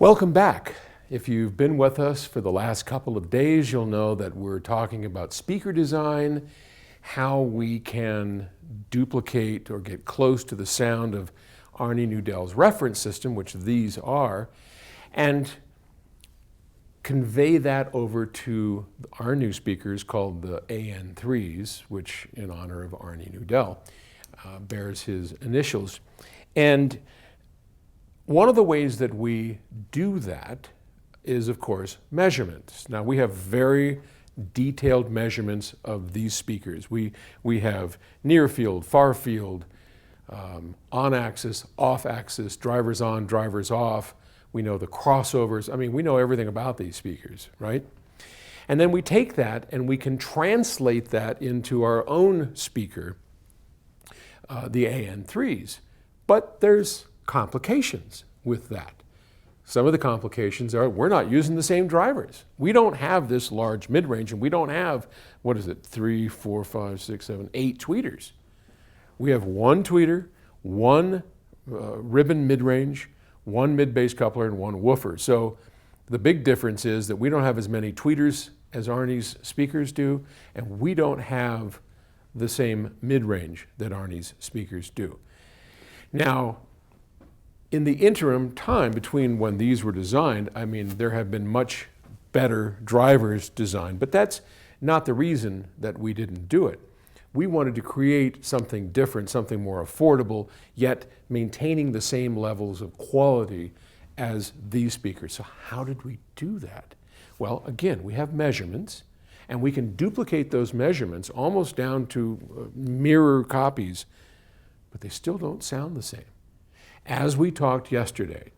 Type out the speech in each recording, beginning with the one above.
Welcome back. If you've been with us for the last couple of days, you'll know that we're talking about speaker design, how we can duplicate or get close to the sound of Arnie Nudell's reference system, which these are, and convey that over to our new speakers called the AN3s, which in honor of Arnie Nudell bears his initials. And one of the ways that we do that is, of course, measurements. Now, we have very detailed measurements of these speakers. We have near field, far field, on axis, off axis, drivers on, drivers off. We know the crossovers. I mean, we know everything about these speakers, right? And then we take that and we can translate that into our own speaker, the AN3s. But there's complications with that. Some of the complications are we're not using the same drivers. We don't have this large mid-range, and we don't have, 3, 4, 5, 6, 7, 8 tweeters. We have one tweeter, one ribbon mid-range, one mid-bass coupler, and one woofer. So the big difference is that we don't have as many tweeters as Arnie's speakers do, and we don't have the same mid-range that Arnie's speakers do. Now, in the interim time between when these were designed, I mean, there have been much better drivers designed, but that's not the reason that we didn't do it. We wanted to create something different, something more affordable, yet maintaining the same levels of quality as these speakers. So how did we do that? Well, again, we have measurements, and we can duplicate those measurements almost down to mirror copies, but they still don't sound the same. As we talked yesterday,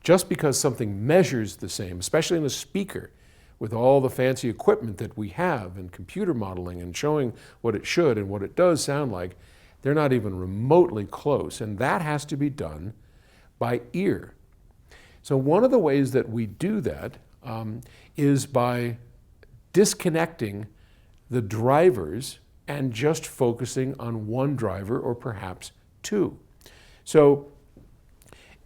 just because something measures the same, especially in a speaker, with all the fancy equipment that we have and computer modeling and showing what it should and what it does sound like, they're not even remotely close. And that has to be done by ear. So one of the ways that we do that is by disconnecting the drivers and just focusing on one driver or perhaps two. So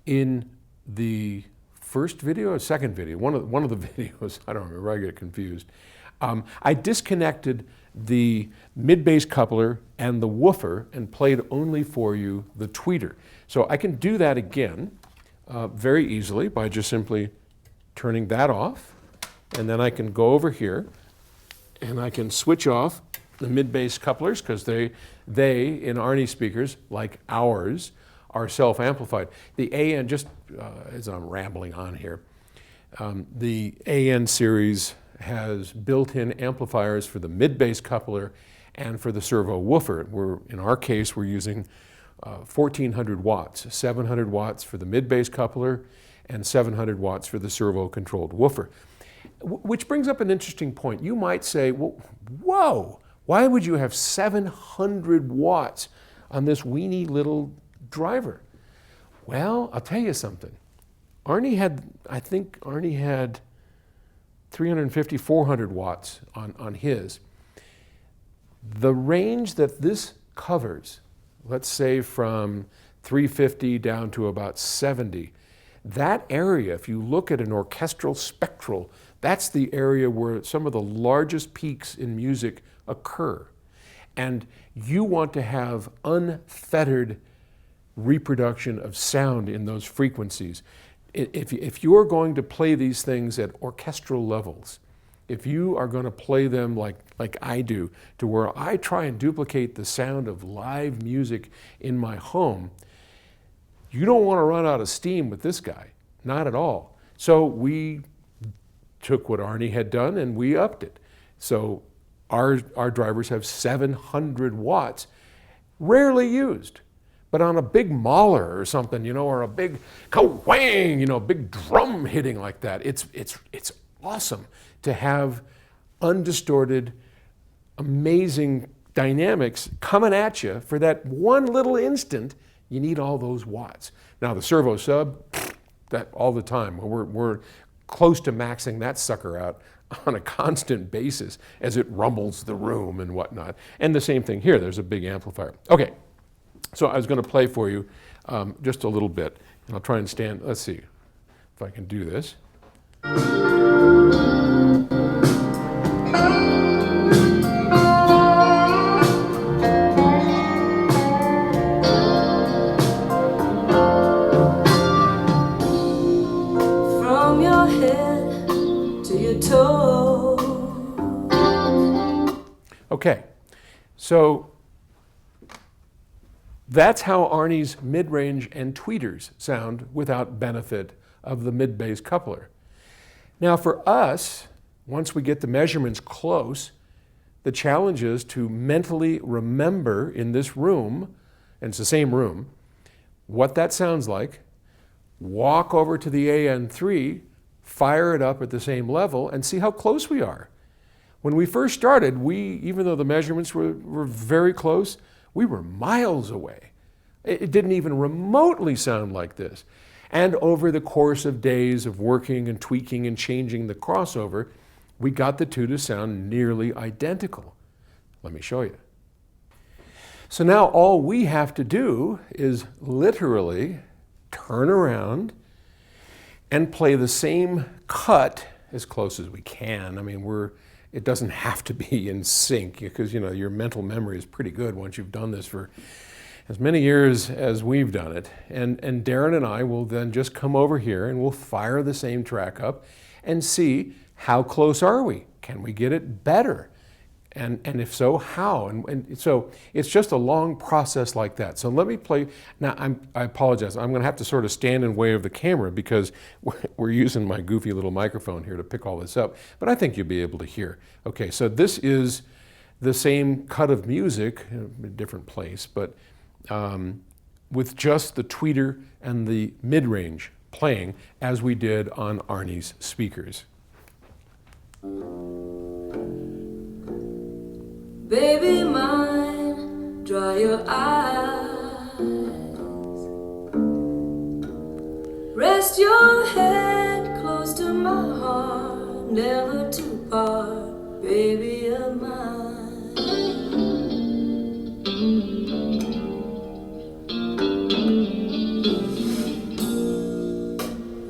in the first video or second video, one of the videos, I don't remember, I get confused, I disconnected the mid-bass coupler and the woofer and played only for you the tweeter. So I can do that again very easily by just simply turning that off, and then I can go over here and I can switch off the mid-bass couplers because they in Arnie speakers, like ours, are self-amplified. The AN, just as I'm rambling on here, the AN series has built-in amplifiers for the mid-bass coupler and for the servo woofer. In our case, we're using 1,400 watts, 700 watts for the mid-bass coupler and 700 watts for the servo-controlled woofer. Which brings up an interesting point. You might say, well, whoa, why would you have 700 watts on this weeny little driver? Well, I'll tell you something. I think Arnie had 350, 400 watts on his. The range that this covers, let's say from 350 down to about 70, that area, if you look at an orchestral spectral, that's the area where some of the largest peaks in music occur. And you want to have unfettered reproduction of sound in those frequencies. If you're going to play these things at orchestral levels, if you are going to play them like I do, to where I try and duplicate the sound of live music in my home, you don't want to run out of steam with this guy, not at all. So we took what Arnie had done and we upped it. So our drivers have 700 watts, rarely used. But on a big mauler or something, or a big ka-wang, big drum hitting like that, it's awesome to have undistorted, amazing dynamics coming at you for that one little instant. You need all those watts. Now the servo sub, that all the time. We're close to maxing that sucker out on a constant basis as it rumbles the room and whatnot. And the same thing here. There's a big amplifier. Okay. So I was going to play for you just a little bit, and I'll try and stand, let's see, if I can do this. From your head to your toes. Okay, so that's how Arnie's mid-range and tweeters sound without benefit of the mid-bass coupler. Now for us, once we get the measurements close, the challenge is to mentally remember in this room, and it's the same room, what that sounds like, walk over to the AN3, fire it up at the same level, and see how close we are. When we first started, even though the measurements were very close, we were miles away. It didn't even remotely sound like this. And over the course of days of working and tweaking and changing the crossover, we got the two to sound nearly identical. Let me show you. So now all we have to do is literally turn around and play the same cut as close as we can. I mean, it doesn't have to be in sync because, you know, your mental memory is pretty good once you've done this for as many years as we've done it. And Darren and I will then just come over here and we'll fire the same track up and see how close are we? Can we get it better? And if so, how? And so it's just a long process like that. So let me play. Now, I apologize. I'm going to have to sort of stand in way of the camera because we're using my goofy little microphone here to pick all this up. But I think you'll be able to hear. Okay, so this is the same cut of music, in a different place, but with just the tweeter and the mid-range playing as we did on Arnie's speakers. Baby mine, dry your eyes. Rest your head close to my heart, never to part, baby of mine.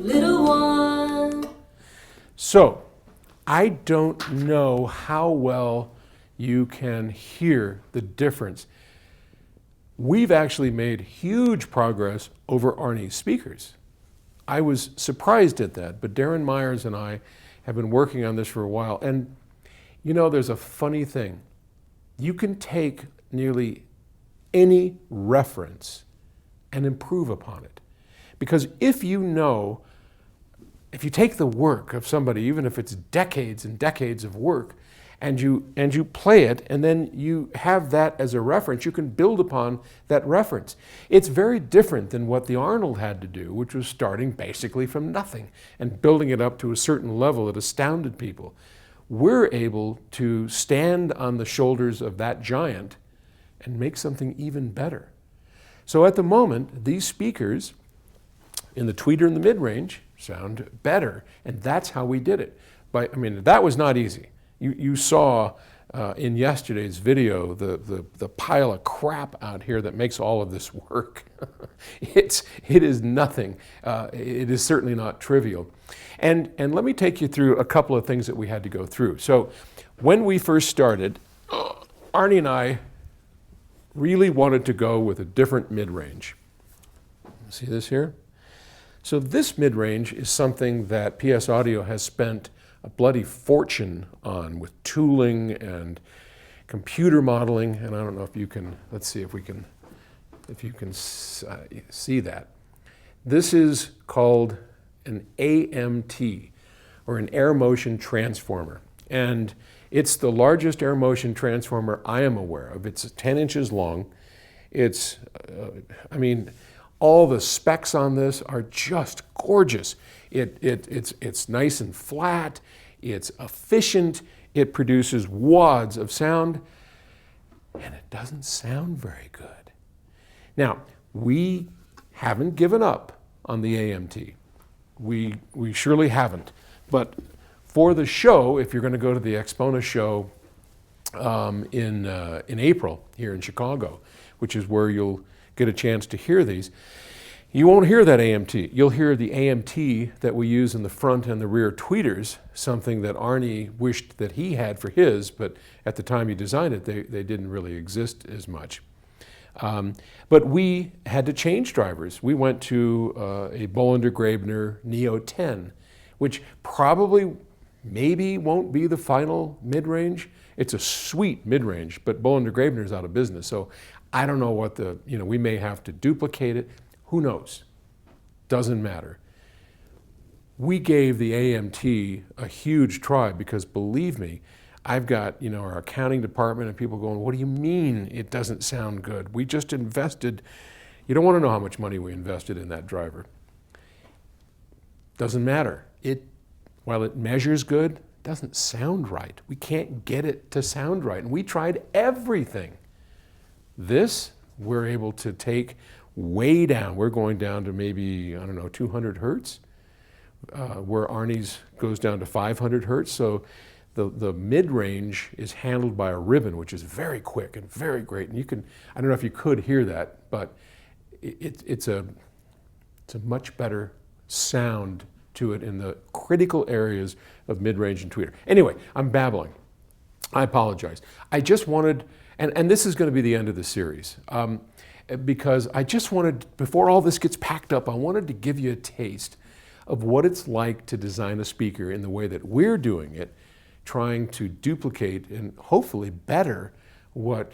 Little one. So, I don't know how well you can hear the difference. We've actually made huge progress over Arnie's speakers. I was surprised at that, but Darren Myers and I have been working on this for a while. And you know, there's a funny thing. You can take nearly any reference and improve upon it. Because if you take the work of somebody, even if it's decades and decades of work, and you play it, and then you have that as a reference, you can build upon that reference. It's very different than what the Arnold had to do, which was starting basically from nothing and building it up to a certain level that astounded people. We're able to stand on the shoulders of that giant and make something even better. So at the moment, these speakers in the tweeter and the mid-range sound better, and that's how we did it. But I mean, that was not easy. You saw in yesterday's video the pile of crap out here that makes all of this work. It is nothing. It is certainly not trivial. And let me take you through a couple of things that we had to go through. So when we first started, Arnie and I really wanted to go with a different mid-range. See this here? So this mid-range is something that PS Audio has spent a bloody fortune on with tooling and computer modeling, and I don't know if you can, let's see if you can see that. This is called an AMT, or an air motion transformer, and it's the largest air motion transformer I am aware of. It's 10 inches long. It's, I mean, all the specs on this are just gorgeous. It's nice and flat, it's efficient, it produces wads of sound, and it doesn't sound very good. Now, we haven't given up on the AMT. We surely haven't. But for the show, if you're going to go to the Expona show in April here in Chicago, which is where you'll get a chance to hear these, You won't hear that AMT. You'll hear the AMT that we use in the front and the rear tweeters, something that Arnie wished that he had for his, but at the time he designed it, they didn't really exist as much. But we had to change drivers. We went to a Bollinger Grabner Neo 10, which probably maybe won't be the final mid-range. It's a sweet mid-range, but Bollinger Grabner's out of business. So I don't know what we may have to duplicate it. Who knows? Doesn't matter. We gave the AMT a huge try because believe me, I've got, our accounting department and people going, what do you mean it doesn't sound good? We just invested, you don't want to know how much money we invested in that driver. Doesn't matter. While it measures good, it doesn't sound right. We can't get it to sound right. And we tried everything. This, we're able to take way down. We're going down to maybe, 200 hertz, where Arnie's goes down to 500 hertz. So the mid-range is handled by a ribbon, which is very quick and very great. And I don't know if you could hear that, but it's a much better sound to it in the critical areas of mid-range and tweeter. Anyway, I'm babbling. I apologize. I just wanted, and this is going to be the end of the series, because I just wanted, before all this gets packed up, I wanted to give you a taste of what it's like to design a speaker in the way that we're doing it, trying to duplicate and hopefully better what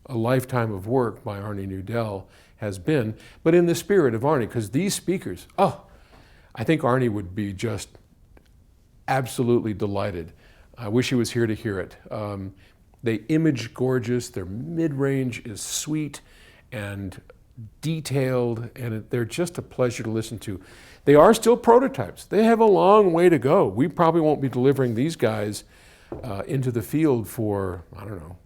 a lifetime of work by Arnie Nudell has been, but in the spirit of Arnie, because these speakers, I think Arnie would be just absolutely delighted. I wish he was here to hear it. They image gorgeous, their mid-range is sweet and detailed, and they're just a pleasure to listen to. They are still prototypes. They have a long way to go. We probably won't be delivering these guys into the field for,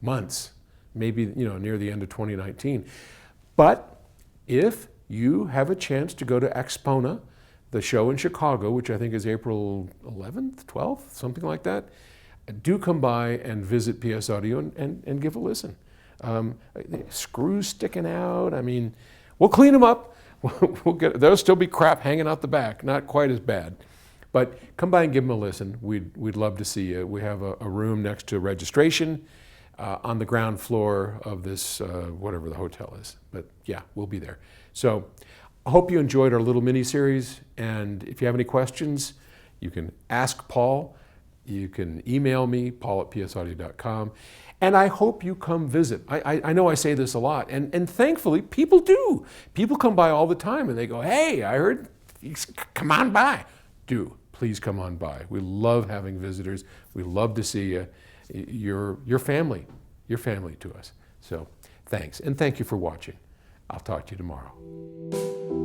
months, maybe near the end of 2019. But if you have a chance to go to Expona, the show in Chicago, which I think is April 11th, 12th, something like that, do come by and visit PS Audio and give a listen. Screws sticking out, we'll clean them up. There'll still be crap hanging out the back, not quite as bad. But come by and give them a listen. We'd love to see you. We have a room next to registration on the ground floor of this, whatever the hotel is. But yeah, we'll be there. So I hope you enjoyed our little mini-series. And if you have any questions, you can ask Paul. You can email me, paul@psaudio.com. And I hope you come visit. I know I say this a lot, and thankfully people do. People come by all the time and they go, hey, I heard, come on by. Please come on by. We love having visitors. We love to see you. You're family. You're family to us. So thanks, and thank you for watching. I'll talk to you tomorrow.